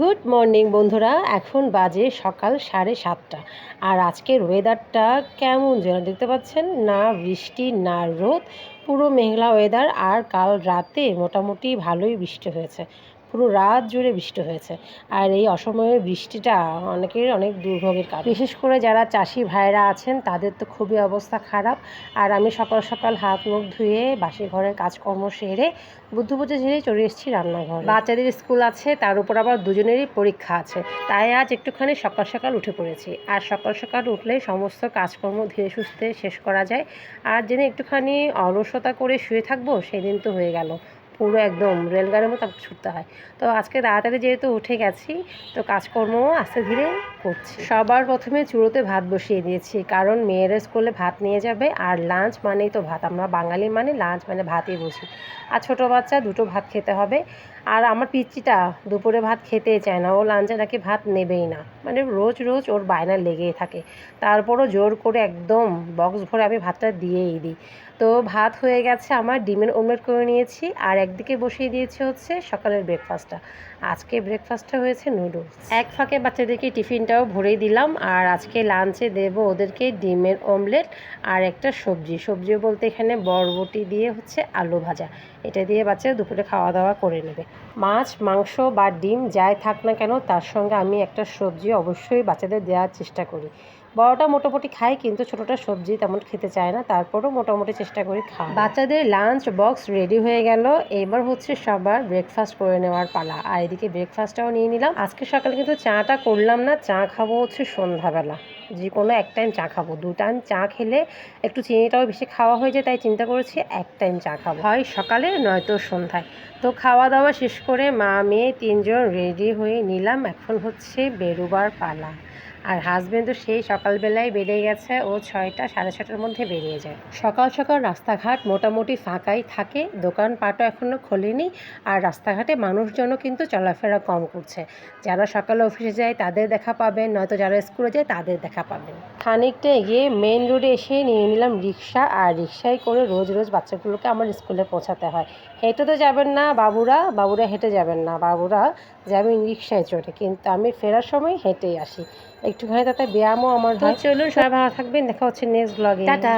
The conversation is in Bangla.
গুড মর্নিং বন্ধুরা, এখন বাজে সকাল 7:30। আর আজকের ওয়েদারটা কেমন যেন দেখতে পাচ্ছেন, না বৃষ্টি না রোদ, পুরো মেঘলা ওয়েদার। আর কাল রাতে মোটামুটি ভালোই বৃষ্টি হয়েছে, পুরো রাত জুড়ে বৃষ্টি হয়েছে। আর এই অসময়ে বৃষ্টিটা অনেকের অনেক দুর্ভোগের কারণ, বিশেষ করে যারা চাষি ভাইরা আছেন তাদের তো খুবই অবস্থা খারাপ। আর আমি সকাল সকাল হাত মুখ ধুয়ে বাসি ঘরের কাজকর্ম সেরে বুদ্ধ পুজো ঝেড়ে চলে এসেছি রান্নাঘর। বাচ্চাদের স্কুল আছে, তার উপর আবার দুজনেরই পরীক্ষা আছে, তাই আজ একটুখানি সকাল সকাল উঠে পড়েছি। আর সকাল সকাল উঠলে সমস্ত কাজকর্ম ধীরে সুস্থে শেষ করা যায়। আর যেদিন একটুখানি অলসতা করে শুয়ে থাকবো সেদিন তো হয়ে গেল, পুরো একদম রেলগাড়ির মতো ছুটতে হয়। তো আজকে তাড়াতাড়ি যেহেতু উঠে গেছি, তো কাজকর্ম আস্তে ধীরে করছি। সবার প্রথমে চুলোতে ভাত বসিয়ে দিয়েছি, কারণ মেয়েরা স্কুলে ভাত নিয়ে যাবে। আর লাঞ্চ মানেই তো ভাত, আমরা বাঙালি মানে লাঞ্চ মানে ভাতই বুঝি। আর ছোটো বাচ্চা দুটো ভাত খেতে হবে। আর আমার পিচ্চিটা দুপুরে ভাত খেতেই চায় না, ও লাঞ্চে নাকি ভাত নেবেই না, মানে রোজ রোজ ওর বায়না লেগেই থাকে। তারপরও জোর করে একদম বক্স ভরে আমি ভাতটা দিয়েই দিই। তো ভাত হয়ে গেছে আমার, ডিমের অমলেট করে নিয়েছি। আর একদিকে বসিয়ে দিয়েছি হচ্ছে সকালের ব্রেকফাস্টটা। আজকে ব্রেকফাস্টটা হয়েছে নুডলস। এক ফাঁকে বাচ্চাদেরকে টিফিনটাও ভরেই দিলাম। আর আজকে লাঞ্চে দেবো ওদেরকে ডিমের অমলেট আর একটা সবজি বলতে এখানে বরবটি দিয়ে হচ্ছে আলু ভাজা। এটা দিয়ে বাচ্চারা দুপুরে খাওয়া দাওয়া করে নেবে। মাছ মাংস বা ডিম যাই থাক না কেন, তার সঙ্গে আমি একটা সবজি অবশ্যই বাচ্চাদের দেওয়ার চেষ্টা করি। বড়টা মোটামুটি খায়, কিন্তু ছোটোটা সবজি তেমন খেতে চায় না, তারপরও মোটামুটি চেষ্টা করি খাওয়া। বাচ্চাদের লাঞ্চ বক্স রেডি হয়ে গেল, এবার হচ্ছে সবার ব্রেকফাস্ট করে নেওয়ার পালা। আর এদিকে ব্রেকফাস্টটাও নিয়ে নিলাম। আজকে সকালে কিন্তু চাটা করলাম না, চা খাবো হচ্ছে সন্ধ্যাবেলা। যে কোনো এক টাইম চা খাবো, 2 টাইম চা খেলে একটু চিনিটাও বেশি খাওয়া হয়ে যায়, তাই চিন্তা করেছি এক টাইম চা খাবো, হয় সকালে নয়তো সন্ধ্যায়। তো খাওয়া দাওয়া শেষ করে মা মেয়ে 3জন রেডি হয়ে নিলাম, এখন হচ্ছে বেরোবার পালা। আর হাজব্যান্ড তো সেই সকালবেলায় বেরিয়ে গেছে, ও 6টা 6:30টার মধ্যে বেরিয়ে যায়। সকাল সকাল রাস্তাঘাট মোটামুটি ফাঁকাই থাকে, দোকানপাটও এখনও খোলেনি। আর রাস্তাঘাটে মানুষজনও কিন্তু চলাফেরা কম করছে। যারা সকালে অফিসে যায় তাদের দেখা পাবেন, নয়তো যারা স্কুলে যায় তাদের দেখা পাবেন। খানিকটা এগিয়ে মেন রোডে এসে নিয়ে নিলাম রিক্সা। আর রিক্সায় করে রোজ রোজ বাচ্চাগুলোকে আমার স্কুলে পৌঁছাতে হয়। হেঁটে তো যাবেন না বাবুরা হেঁটে যাবেন না, বাবুরা যাবেন রিক্সায় চড়ে, কিন্তু আমি ফেরার সময় হেঁটেই আসি, একটুখানি তাতে ব্যায়ামও আমার হয়। চলুন, সবাই ভালো থাকবেন, দেখা হচ্ছে নেক্সট ব্লগে, টাটা।